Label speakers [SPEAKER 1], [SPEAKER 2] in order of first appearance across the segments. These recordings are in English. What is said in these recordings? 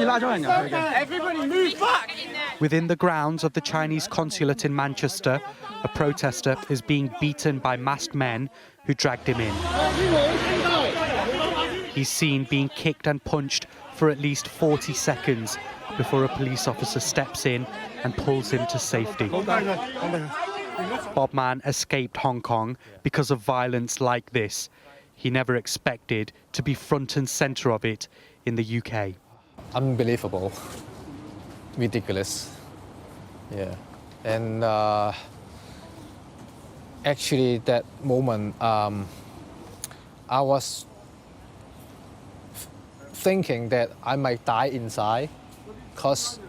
[SPEAKER 1] Everybody move back!
[SPEAKER 2] Within the grounds of the Chinese consulate in Manchester, a protester is being beaten by masked men who dragged him in. He's seen being kicked and punched for at least 40 seconds before a police officer steps in and pulls him to safety. Bob Mann escaped Hong Kong because of violence like this. He never expected to be front and centre of it in the UK.
[SPEAKER 3] Unbelievable, ridiculous, yeah. And actually that moment, I was thinking that I might die inside, because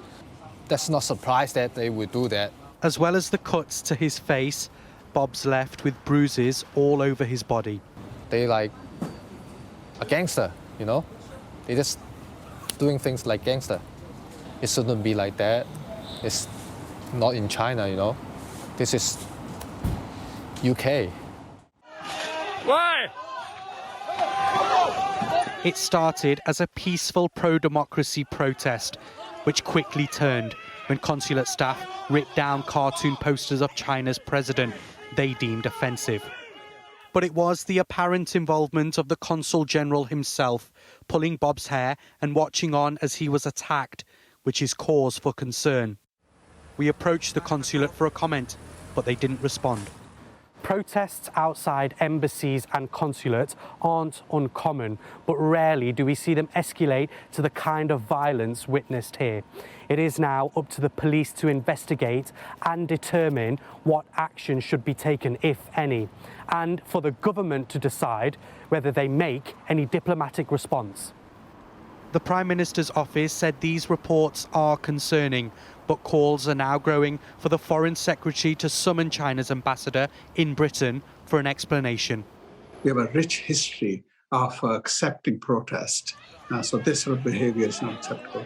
[SPEAKER 3] that's not surprised that they would do that.
[SPEAKER 2] As well as the cuts to his face, Bob's left with bruises all over his body.
[SPEAKER 3] They like a gangster, you know? They just doing things like gangster. It shouldn't be like that. It's not in China, you know? This is UK.
[SPEAKER 1] Why?
[SPEAKER 2] It started as a peaceful pro-democracy protest, which quickly turned when consulate staff ripped down cartoon posters of China's president they deemed offensive. But it was the apparent involvement of the Consul General himself, pulling Bob's hair and watching on as he was attacked, which is cause for concern. We approached the consulate for a comment, but they didn't respond. Protests outside embassies and consulates aren't uncommon, but rarely do we see them escalate to the kind of violence witnessed here. It is now up to the police to investigate and determine what action should be taken, if any, and for the government to decide whether they make any diplomatic response. The Prime Minister's office said these reports are concerning, but calls are now growing for the Foreign Secretary to summon China's ambassador in Britain for an explanation.
[SPEAKER 4] We have a rich history of accepting protest, so this sort of behaviour is not acceptable.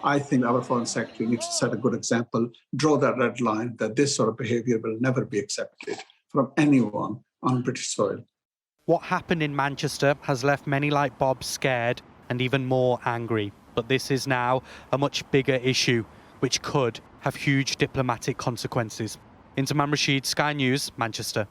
[SPEAKER 4] I think our Foreign Secretary needs to set a good example, draw that red line that this sort of behaviour will never be accepted from anyone on British soil.
[SPEAKER 2] What happened in Manchester has left many like Bob scared and even more angry. But this is now a much bigger issue, which could have huge diplomatic consequences. Intaman Rashid, Sky News, Manchester.